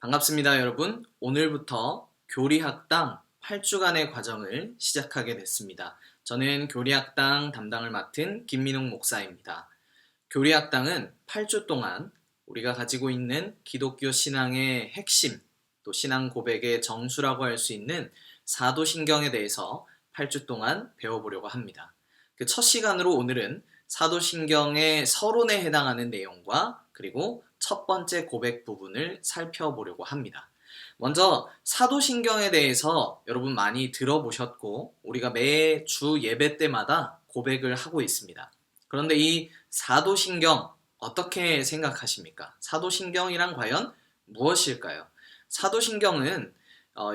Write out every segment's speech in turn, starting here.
반갑습니다, 여러분. 오늘부터 교리학당 8주간의 과정을 시작하게 됐습니다. 저는 교리학당 담당을 맡은 김민웅 목사입니다. 교리학당은 8주 동안 우리가 가지고 있는 기독교 신앙의 핵심, 또 신앙 고백의 정수라고 할 수 있는 사도신경에 대해서 8주 동안 배워보려고 합니다. 그 첫 시간으로 오늘은 사도신경의 서론에 해당하는 내용과 그리고 첫 번째 고백 부분을 살펴보려고 합니다. 먼저 사도신경에 대해서 여러분 많이 들어보셨고 우리가 매주 예배 때마다 고백을 하고 있습니다. 그런데 이 사도신경 어떻게 생각하십니까? 사도신경이란 과연 무엇일까요? 사도신경은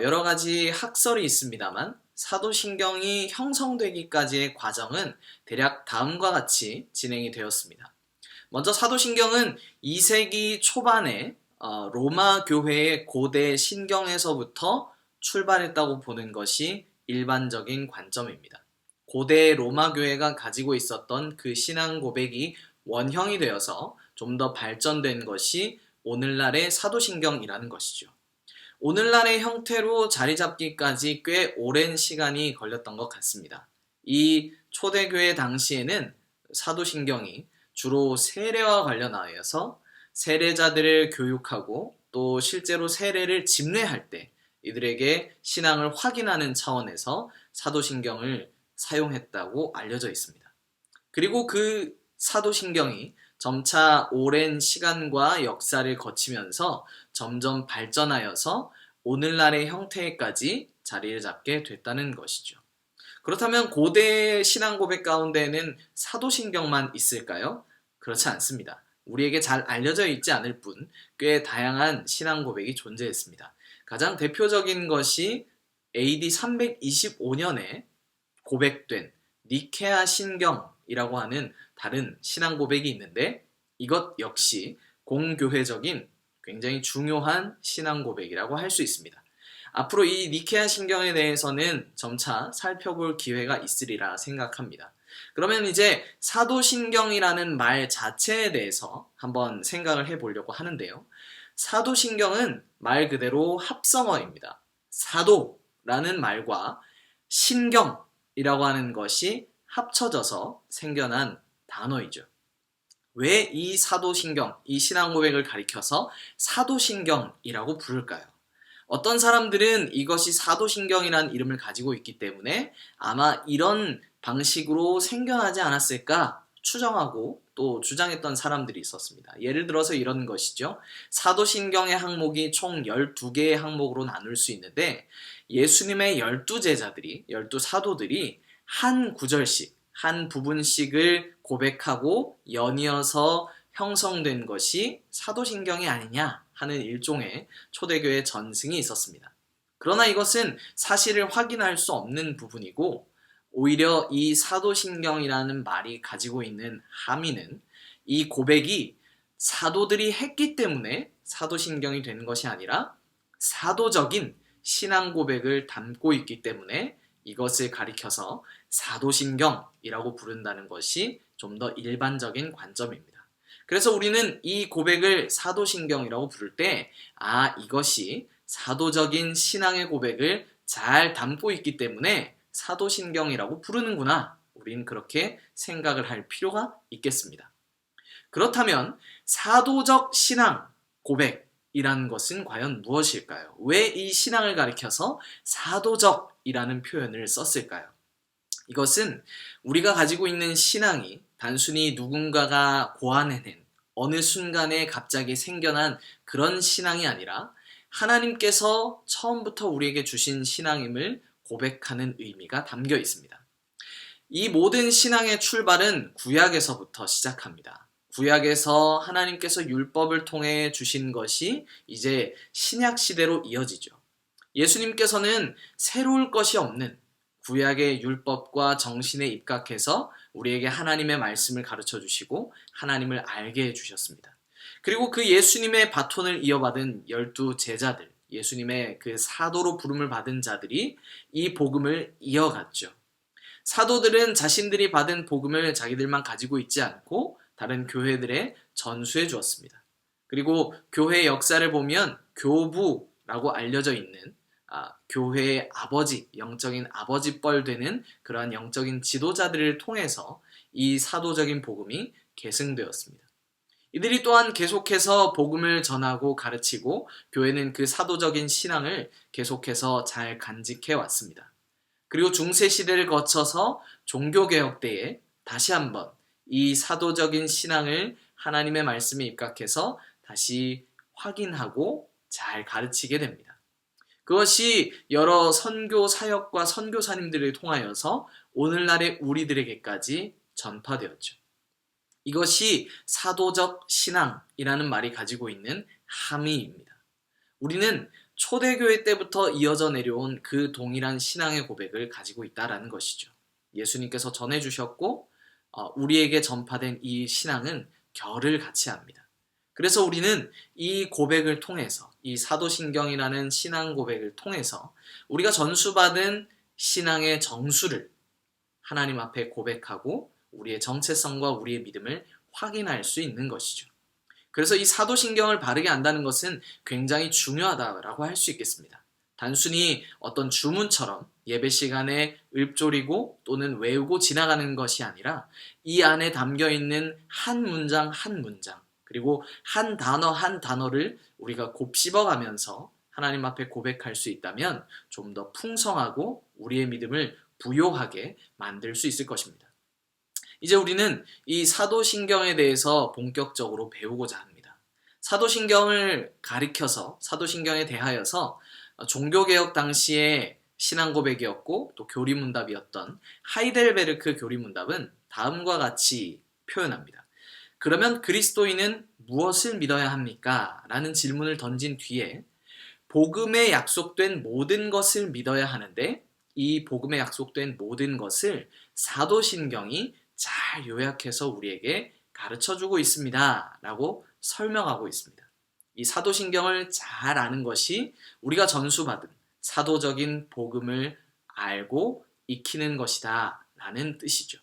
여러 가지 학설이 있습니다만 사도신경이 형성되기까지의 과정은 대략 다음과 같이 진행이 되었습니다. 먼저 사도신경은 2세기 초반에 로마 교회의 고대 신경에서부터 출발했다고 보는 것이 일반적인 관점입니다. 고대 로마 교회가 가지고 있었던 그 신앙 고백이 원형이 되어서 좀 더 발전된 것이 오늘날의 사도신경이라는 것이죠. 오늘날의 형태로 자리 잡기까지 꽤 오랜 시간이 걸렸던 것 같습니다. 이 초대교회 당시에는 사도신경이 주로 세례와 관련하여서 세례자들을 교육하고 또 실제로 세례를 집례할 때 이들에게 신앙을 확인하는 차원에서 사도신경을 사용했다고 알려져 있습니다. 그리고 그 사도신경이 점차 오랜 시간과 역사를 거치면서 점점 발전하여서 오늘날의 형태까지 자리를 잡게 됐다는 것이죠. 그렇다면 고대 신앙 고백 가운데에는 사도신경만 있을까요? 그렇지 않습니다. 우리에게 잘 알려져 있지 않을 뿐 꽤 다양한 신앙 고백이 존재했습니다. 가장 대표적인 것이 AD 325년에 고백된 니케아 신경이라고 하는 다른 신앙 고백이 있는데 이것 역시 공교회적인 굉장히 중요한 신앙 고백이라고 할 수 있습니다. 앞으로 이 니케아 신경에 대해서는 점차 살펴볼 기회가 있으리라 생각합니다. 그러면 이제 사도신경이라는 말 자체에 대해서 한번 생각을 해보려고 하는데요. 사도신경은 말 그대로 합성어입니다. 사도라는 말과 신경이라고 하는 것이 합쳐져서 생겨난 단어이죠. 왜 이 사도신경, 이 신앙 고백을 가리켜서 사도신경이라고 부를까요? 어떤 사람들은 이것이 사도신경이라는 이름을 가지고 있기 때문에 아마 이런 방식으로 생겨나지 않았을까 추정하고 또 주장했던 사람들이 있었습니다. 예를 들어서 이런 것이죠. 사도신경의 항목이 총 12개의 항목으로 나눌 수 있는데 예수님의 12제자들이, 12사도들이 한 구절씩, 한 부분씩을 고백하고 연이어서 형성된 것이 사도신경이 아니냐 하는 일종의 초대교회 전승이 있었습니다. 그러나 이것은 사실을 확인할 수 없는 부분이고 오히려 이 사도신경이라는 말이 가지고 있는 함의는 이 고백이 사도들이 했기 때문에 사도신경이 되는 것이 아니라 사도적인 신앙 고백을 담고 있기 때문에 이것을 가리켜서 사도신경이라고 부른다는 것이 좀 더 일반적인 관점입니다. 그래서 우리는 이 고백을 사도신경이라고 부를 때 이것이 사도적인 신앙의 고백을 잘 담고 있기 때문에 사도신경이라고 부르는구나. 우리는 그렇게 생각을 할 필요가 있겠습니다. 그렇다면 사도적 신앙 고백이라는 것은 과연 무엇일까요? 왜 이 신앙을 가리켜서 사도적이라는 표현을 썼을까요? 이것은 우리가 가지고 있는 신앙이 단순히 누군가가 고안해낸 어느 순간에 갑자기 생겨난 그런 신앙이 아니라 하나님께서 처음부터 우리에게 주신 신앙임을 고백하는 의미가 담겨 있습니다. 이 모든 신앙의 출발은 구약에서부터 시작합니다. 구약에서 하나님께서 율법을 통해 주신 것이 이제 신약 시대로 이어지죠. 예수님께서는 새로울 것이 없는 구약의 율법과 정신에 입각해서 우리에게 하나님의 말씀을 가르쳐 주시고 하나님을 알게 해주셨습니다. 그리고 그 예수님의 바톤을 이어받은 12제자들, 예수님의 그 사도로 부름을 받은 자들이 이 복음을 이어갔죠. 사도들은 자신들이 받은 복음을 자기들만 가지고 있지 않고 다른 교회들에 전수해 주었습니다. 그리고 교회 역사를 보면 교부라고 알려져 있는 교회의 아버지, 영적인 아버지뻘 되는 그러한 영적인 지도자들을 통해서 이 사도적인 복음이 계승되었습니다. 이들이 또한 계속해서 복음을 전하고 가르치고 교회는 그 사도적인 신앙을 계속해서 잘 간직해 왔습니다. 그리고 중세 시대를 거쳐서 종교개혁 때에 다시 한번 이 사도적인 신앙을 하나님의 말씀에 입각해서 다시 확인하고 잘 가르치게 됩니다. 그것이 여러 선교 사역과 선교사님들을 통하여서 오늘날의 우리들에게까지 전파되었죠. 이것이 사도적 신앙이라는 말이 가지고 있는 함의입니다. 우리는 초대교회 때부터 이어져 내려온 그 동일한 신앙의 고백을 가지고 있다는 것이죠. 예수님께서 전해주셨고 우리에게 전파된 이 신앙은 결을 같이 합니다. 그래서 우리는 이 고백을 통해서, 이 사도신경이라는 신앙 고백을 통해서 우리가 전수받은 신앙의 정수를 하나님 앞에 고백하고 우리의 정체성과 우리의 믿음을 확인할 수 있는 것이죠. 그래서 이 사도신경을 바르게 안다는 것은 굉장히 중요하다고 할 수 있겠습니다. 단순히 어떤 주문처럼 예배 시간에 읊조리고 또는 외우고 지나가는 것이 아니라 이 안에 담겨있는 한 문장 한 문장, 그리고 한 단어 한 단어를 우리가 곱씹어가면서 하나님 앞에 고백할 수 있다면 좀 더 풍성하고 우리의 믿음을 부요하게 만들 수 있을 것입니다. 이제 우리는 이 사도신경에 대해서 본격적으로 배우고자 합니다. 사도신경을 가리켜서, 사도신경에 대하여서 종교개혁 당시의 신앙고백이었고 또 교리문답이었던 하이델베르크 교리문답은 다음과 같이 표현합니다. 그러면 그리스도인은 무엇을 믿어야 합니까? 라는 질문을 던진 뒤에 복음에 약속된 모든 것을 믿어야 하는데 이 복음에 약속된 모든 것을 사도신경이 잘 요약해서 우리에게 가르쳐주고 있습니다. 라고 설명하고 있습니다. 이 사도신경을 잘 아는 것이 우리가 전수받은 사도적인 복음을 알고 익히는 것이다. 라는 뜻이죠.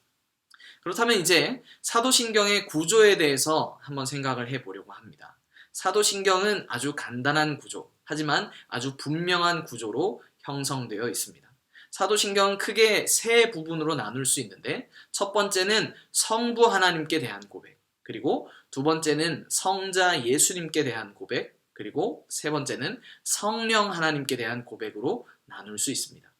그렇다면 이제 사도신경의 구조에 대해서 한번 생각을 해보려고 합니다. 사도신경은 아주 간단한 구조, 하지만 아주 분명한 구조로 형성되어 있습니다. 사도신경은 크게 세 부분으로 나눌 수 있는데 첫 번째는 성부 하나님께 대한 고백, 그리고 두 번째는 성자 예수님께 대한 고백, 그리고 세 번째는 성령 하나님께 대한 고백으로 나눌 수 있습니다.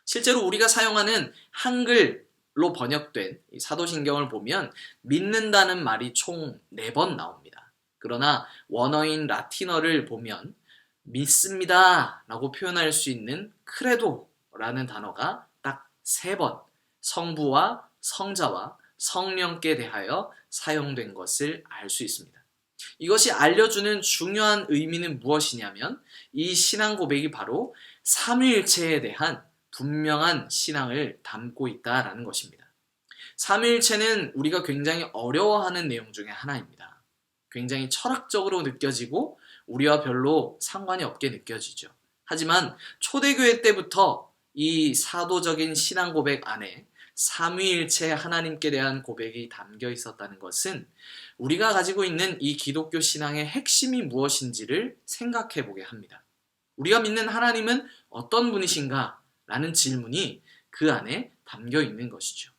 실제로 우리가 사용하는 한글로 번역된 이 사도신경을 보면 믿는다는 말이 총 4번 나옵니다. 그러나 원어인 라틴어를 보면 믿습니다 라고 표현할 수 있는 크레도라는 단어가 딱 3번 성부와 성자와 성령께 대하여 사용된 것을 알 수 있습니다. 이것이 알려주는 중요한 의미는 무엇이냐면 이 신앙 고백이 바로 삼위일체에 대한 분명한 신앙을 담고 있다라는 것입니다. 삼위일체는 우리가 굉장히 어려워하는 내용 중에 하나입니다. 굉장히 철학적으로 느껴지고 우리와 별로 상관이 없게 느껴지죠. 하지만 초대교회 때부터 이 사도적인 신앙 고백 안에 삼위일체 하나님께 대한 고백이 담겨 있었다는 것은 우리가 가지고 있는 이 기독교 신앙의 핵심이 무엇인지를 생각해 보게 합니다. 우리가 믿는 하나님은 어떤 분이신가? 라는 질문이 그 안에 담겨 있는 것이죠.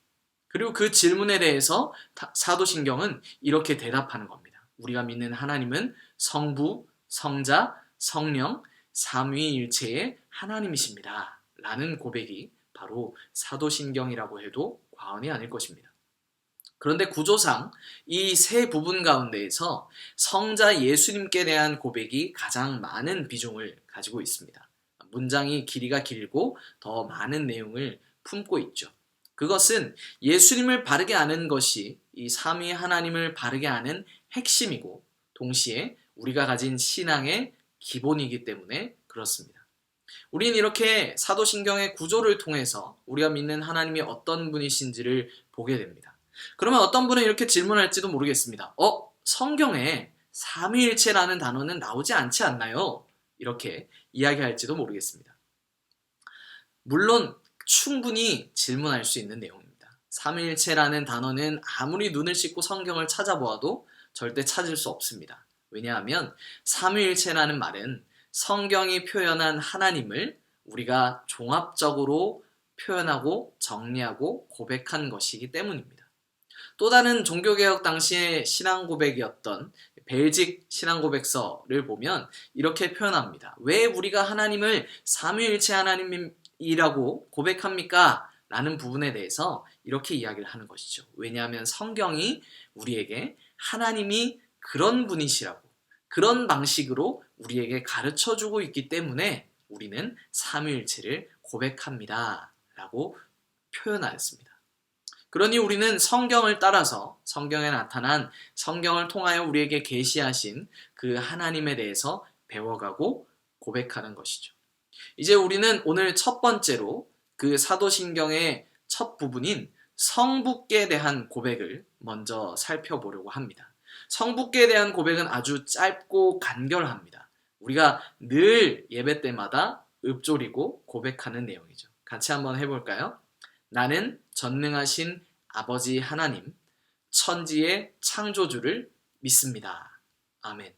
그리고 그 질문에 대해서 사도신경은 이렇게 대답하는 겁니다. 우리가 믿는 하나님은 성부, 성자, 성령, 삼위일체의 하나님이십니다. 라는 고백이 바로 사도신경이라고 해도 과언이 아닐 것입니다. 그런데 구조상 이 세 부분 가운데에서 성자 예수님께 대한 고백이 가장 많은 비중을 가지고 있습니다. 문장이 길이가 길고 더 많은 내용을 품고 있죠. 그것은 예수님을 바르게 아는 것이 이 삼위 하나님을 바르게 아는 핵심이고 동시에 우리가 가진 신앙의 기본이기 때문에 그렇습니다. 우리는 이렇게 사도신경의 구조를 통해서 우리가 믿는 하나님이 어떤 분이신지를 보게 됩니다. 그러면 어떤 분은 이렇게 질문할지도 모르겠습니다. 성경에 삼위일체라는 단어는 나오지 않지 않나요? 이렇게 이야기할지도 모르겠습니다. 물론 충분히 질문할 수 있는 내용입니다. 삼위일체라는 단어는 아무리 눈을 씻고 성경을 찾아보아도 절대 찾을 수 없습니다. 왜냐하면 삼위일체라는 말은 성경이 표현한 하나님을 우리가 종합적으로 표현하고 정리하고 고백한 것이기 때문입니다. 또 다른 종교개혁 당시의 신앙 고백이었던 벨직 신앙 고백서를 보면 이렇게 표현합니다. 왜 우리가 하나님을 삼위일체 하나님이라고 고백합니까? 라는 부분에 대해서 이렇게 이야기를 하는 것이죠. 왜냐하면 성경이 우리에게 하나님이 그런 분이시라고, 그런 방식으로 우리에게 가르쳐주고 있기 때문에 우리는 삼위일체를 고백합니다 라고 표현하였습니다. 그러니 우리는 성경을 따라서 성경에 나타난, 성경을 통하여 우리에게 계시하신 그 하나님에 대해서 배워가고 고백하는 것이죠. 이제 우리는 오늘 첫 번째로 그 사도신경의 첫 부분인 성부께 대한 고백을 먼저 살펴보려고 합니다. 성부께 대한 고백은 아주 짧고 간결합니다. 우리가 늘 예배 때마다 읊조리고 고백하는 내용이죠. 같이 한번 해볼까요? 나는 전능하신 아버지 하나님, 천지의 창조주를 믿습니다. 아멘.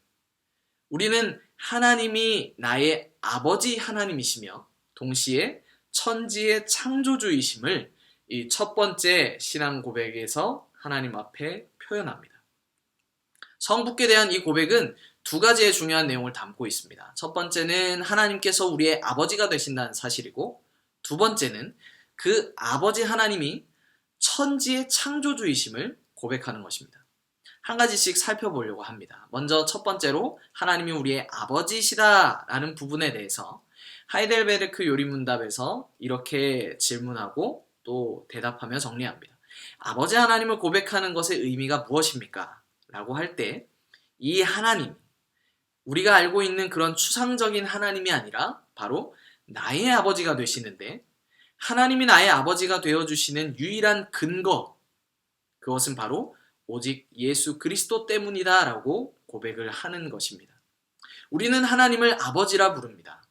우리는 하나님이 나의 아버지 하나님이시며 동시에 천지의 창조주이심을 이 첫 번째 신앙 고백에서 하나님 앞에 표현합니다. 성부께 대한 이 고백은 두 가지의 중요한 내용을 담고 있습니다. 첫 번째는 하나님께서 우리의 아버지가 되신다는 사실이고, 두 번째는 그 아버지 하나님이 천지의 창조주이심을 고백하는 것입니다. 한 가지씩 살펴보려고 합니다. 먼저 첫 번째로 하나님이 우리의 아버지시다라는 부분에 대해서 하이델베르크 요리문답에서 이렇게 질문하고 또 대답하며 정리합니다. 아버지 하나님을 고백하는 것의 의미가 무엇입니까? 라고 할 때 이 하나님, 우리가 알고 있는 그런 추상적인 하나님이 아니라 바로 나의 아버지가 되시는데, 하나님이 나의 아버지가 되어주시는 유일한 근거, 그것은 바로 오직 예수 그리스도 때문이다 라고 고백을 하는 것입니다. 우리는 하나님을 아버지라 부릅니다.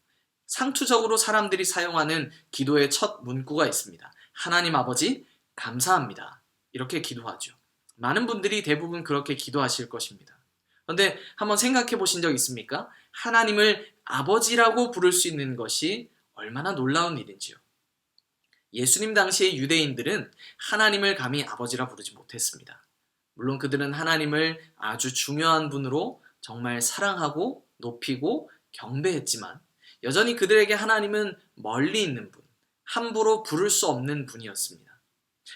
상투적으로 사람들이 사용하는 기도의 첫 문구가 있습니다. 하나님 아버지 감사합니다. 이렇게 기도하죠. 많은 분들이 대부분 그렇게 기도하실 것입니다. 그런데 한번 생각해 보신 적 있습니까? 하나님을 아버지라고 부를 수 있는 것이 얼마나 놀라운 일인지요. 예수님 당시의 유대인들은 하나님을 감히 아버지라 부르지 못했습니다. 물론 그들은 하나님을 아주 중요한 분으로 정말 사랑하고 높이고 경배했지만 여전히 그들에게 하나님은 멀리 있는 분, 함부로 부를 수 없는 분이었습니다.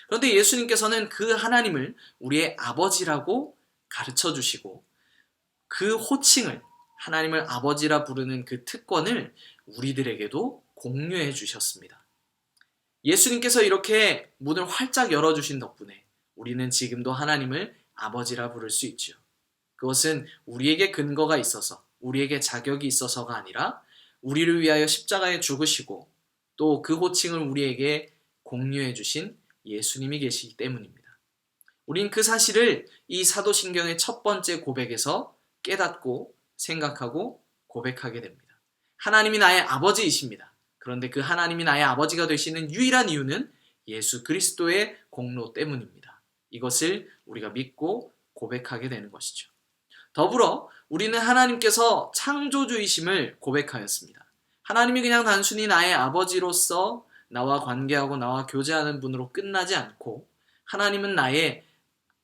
그런데 예수님께서는 그 하나님을 우리의 아버지라고 가르쳐 주시고 그 호칭을, 하나님을 아버지라 부르는 그 특권을 우리들에게도 공유해 주셨습니다. 예수님께서 이렇게 문을 활짝 열어주신 덕분에 우리는 지금도 하나님을 아버지라 부를 수 있죠. 그것은 우리에게 근거가 있어서, 우리에게 자격이 있어서가 아니라 우리를 위하여 십자가에 죽으시고 또 그 호칭을 우리에게 공유해 주신 예수님이 계시기 때문입니다. 우린 그 사실을 이 사도신경의 첫 번째 고백에서 깨닫고 생각하고 고백하게 됩니다. 하나님이 나의 아버지이십니다. 그런데 그 하나님이 나의 아버지가 되시는 유일한 이유는 예수 그리스도의 공로 때문입니다. 이것을 우리가 믿고 고백하게 되는 것이죠. 더불어 우리는 하나님께서 창조주이심을 고백하였습니다. 하나님이 그냥 단순히 나의 아버지로서 나와 관계하고 나와 교제하는 분으로 끝나지 않고 하나님은 나의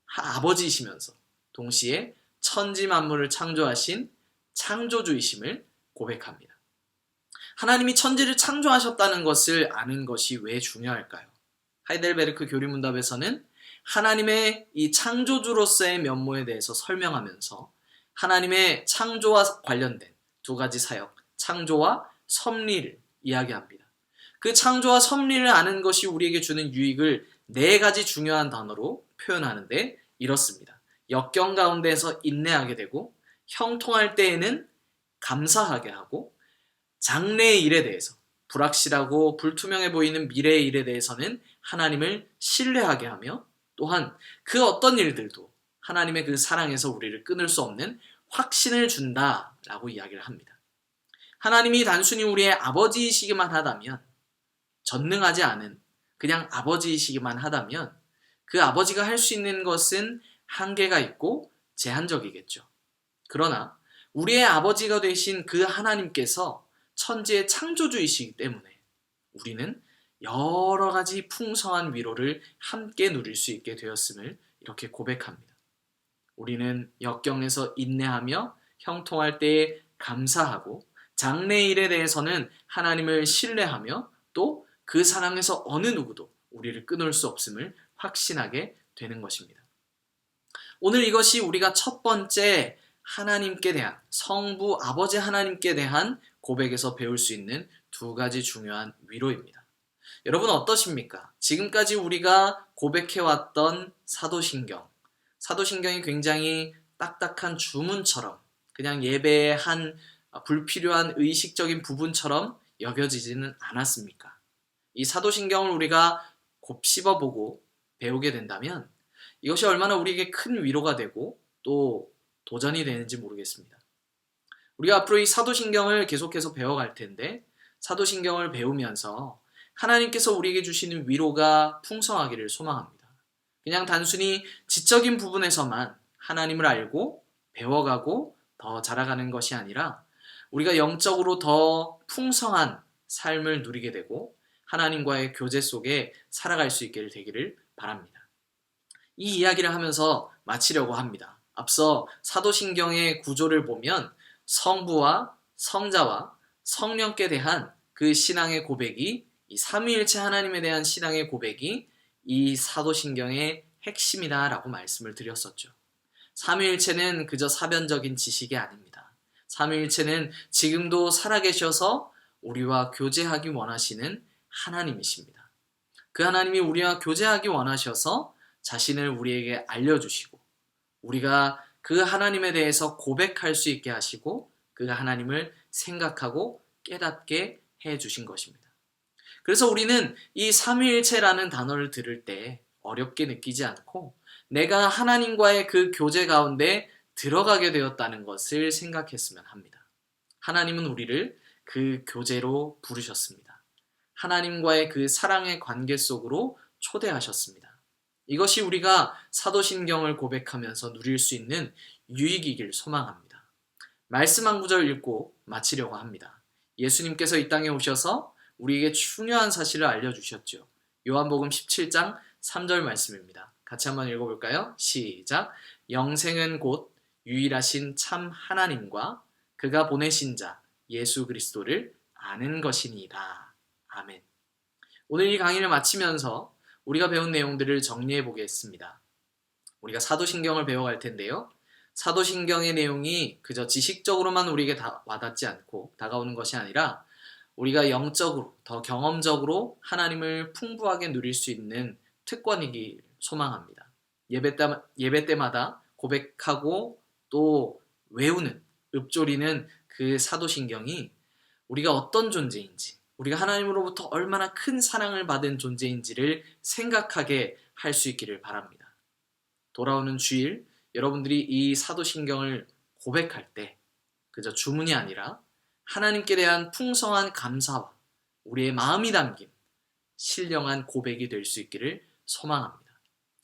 아버지이시면서 동시에 천지 만물을 창조하신 창조주이심을 고백합니다. 하나님이 천지를 창조하셨다는 것을 아는 것이 왜 중요할까요? 하이델베르크 교리문답에서는 하나님의 이 창조주로서의 면모에 대해서 설명하면서 하나님의 창조와 관련된 두 가지 사역, 창조와 섭리를 이야기합니다. 그 창조와 섭리를 아는 것이 우리에게 주는 유익을 네 가지 중요한 단어로 표현하는데 이렇습니다. 역경 가운데에서 인내하게 되고, 형통할 때에는 감사하게 하고, 장래의 일에 대해서, 불확실하고 불투명해 보이는 미래의 일에 대해서는 하나님을 신뢰하게 하며, 또한 그 어떤 일들도 하나님의 그 사랑에서 우리를 끊을 수 없는 확신을 준다라고 이야기를 합니다. 하나님이 단순히 우리의 아버지이시기만 하다면, 전능하지 않은 그냥 아버지이시기만 하다면 그 아버지가 할 수 있는 것은 한계가 있고 제한적이겠죠. 그러나 우리의 아버지가 되신 그 하나님께서 천지의 창조주이시기 때문에 우리는 여러 가지 풍성한 위로를 함께 누릴 수 있게 되었음을 이렇게 고백합니다. 우리는 역경에서 인내하며 형통할 때에 감사하고 장래일에 대해서는 하나님을 신뢰하며 또 그 사랑에서 어느 누구도 우리를 끊을 수 없음을 확신하게 되는 것입니다. 오늘 이것이 우리가 첫 번째 하나님께 대한 성부 아버지 하나님께 대한 고백에서 배울 수 있는 두 가지 중요한 위로입니다. 여러분 어떠십니까? 지금까지 우리가 고백해왔던 사도신경이 굉장히 딱딱한 주문처럼 그냥 예배의 한 불필요한 의식적인 부분처럼 여겨지지는 않았습니까? 이 사도신경을 우리가 곱씹어보고 배우게 된다면 이것이 얼마나 우리에게 큰 위로가 되고 또 도전이 되는지 모르겠습니다. 우리가 앞으로 이 사도신경을 계속해서 배워갈 텐데 사도신경을 배우면서 하나님께서 우리에게 주시는 위로가 풍성하기를 소망합니다. 그냥 단순히 지적인 부분에서만 하나님을 알고 배워가고 더 자라가는 것이 아니라 우리가 영적으로 더 풍성한 삶을 누리게 되고 하나님과의 교제 속에 살아갈 수 있게 되기를 바랍니다. 이 이야기를 하면서 마치려고 합니다. 앞서 사도신경의 구조를 보면 성부와 성자와 성령께 대한 그 신앙의 고백이 이 삼위일체 하나님에 대한 신앙의 고백이 이 사도신경의 핵심이다라고 말씀을 드렸었죠. 삼위일체는 그저 사변적인 지식이 아닙니다. 삼위일체는 지금도 살아계셔서 우리와 교제하기 원하시는 하나님이십니다. 그 하나님이 우리와 교제하기 원하셔서 자신을 우리에게 알려주시고 우리가 그 하나님에 대해서 고백할 수 있게 하시고 그 하나님을 생각하고 깨닫게 해주신 것입니다. 그래서 우리는 이 삼위일체라는 단어를 들을 때 어렵게 느끼지 않고 내가 하나님과의 그 교제 가운데 들어가게 되었다는 것을 생각했으면 합니다. 하나님은 우리를 그 교제로 부르셨습니다. 하나님과의 그 사랑의 관계 속으로 초대하셨습니다. 이것이 우리가 사도신경을 고백하면서 누릴 수 있는 유익이길 소망합니다. 말씀 한 구절 읽고 마치려고 합니다. 예수님께서 이 땅에 오셔서 우리에게 중요한 사실을 알려주셨죠. 요한복음 17장 3절 말씀입니다. 같이 한번 읽어볼까요? 시작. 영생은 곧 유일하신 참 하나님과 그가 보내신 자 예수 그리스도를 아는 것이니이다. 아멘. 오늘 이 강의를 마치면서 우리가 배운 내용들을 정리해 보겠습니다. 우리가 사도신경을 배워갈 텐데요. 사도신경의 내용이 그저 지식적으로만 우리에게 와닿지 않고 다가오는 것이 아니라 우리가 영적으로 더 경험적으로 하나님을 풍부하게 누릴 수 있는 특권이길 소망합니다. 예배 때마다 고백하고 또 외우는 읊조리는 그 사도신경이 우리가 어떤 존재인지 우리가 하나님으로부터 얼마나 큰 사랑을 받은 존재인지를 생각하게 할 수 있기를 바랍니다. 돌아오는 주일 여러분들이 이 사도신경을 고백할 때 그저 주문이 아니라 하나님께 대한 풍성한 감사와 우리의 마음이 담긴 신령한 고백이 될 수 있기를 소망합니다.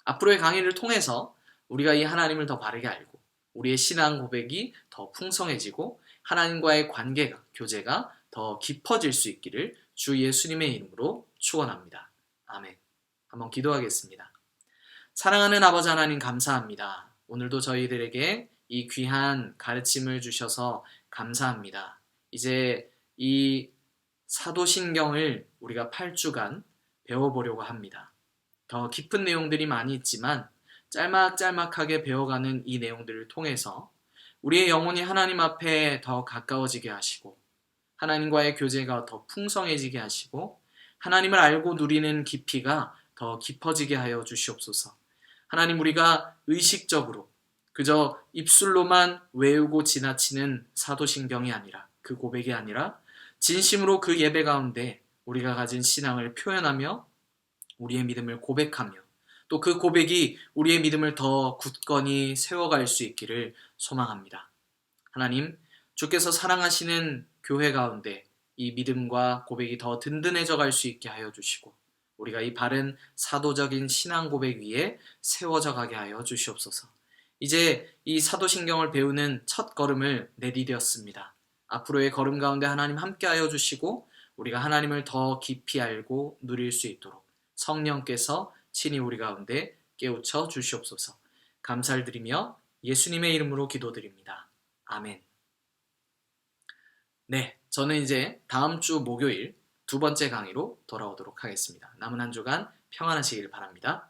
앞으로의 강의를 통해서 우리가 이 하나님을 더 바르게 알고 우리의 신앙 고백이 더 풍성해지고 하나님과의 관계가, 교제가 더 깊어질 수 있기를 주 예수님의 이름으로 축원합니다. 아멘. 한번 기도하겠습니다. 사랑하는 아버지 하나님 감사합니다. 오늘도 저희들에게 이 귀한 가르침을 주셔서 감사합니다. 이제 이 사도신경을 우리가 8주간 배워보려고 합니다. 더 깊은 내용들이 많이 있지만 짤막짤막하게 배워가는 이 내용들을 통해서 우리의 영혼이 하나님 앞에 더 가까워지게 하시고 하나님과의 교제가 더 풍성해지게 하시고 하나님을 알고 누리는 깊이가 더 깊어지게 하여 주시옵소서. 하나님 우리가 의식적으로 그저 입술로만 외우고 지나치는 사도신경이 아니라 그 고백이 아니라 진심으로 그 예배 가운데 우리가 가진 신앙을 표현하며 우리의 믿음을 고백하며 또 그 고백이 우리의 믿음을 더 굳건히 세워갈 수 있기를 소망합니다. 하나님, 주께서 사랑하시는 교회 가운데 이 믿음과 고백이 더 든든해져 갈 수 있게 하여 주시고 우리가 이 바른 사도적인 신앙 고백 위에 세워져 가게 하여 주시옵소서. 이제 이 사도신경을 배우는 첫 걸음을 내디뎠습니다. 앞으로의 걸음 가운데 하나님 함께하여 주시고 우리가 하나님을 더 깊이 알고 누릴 수 있도록 성령께서 친히 우리 가운데 깨우쳐 주시옵소서. 감사를 드리며 예수님의 이름으로 기도드립니다. 아멘. 네, 저는 이제 다음 주 목요일 두 번째 강의로 돌아오도록 하겠습니다. 남은 한 주간 평안하시길 바랍니다.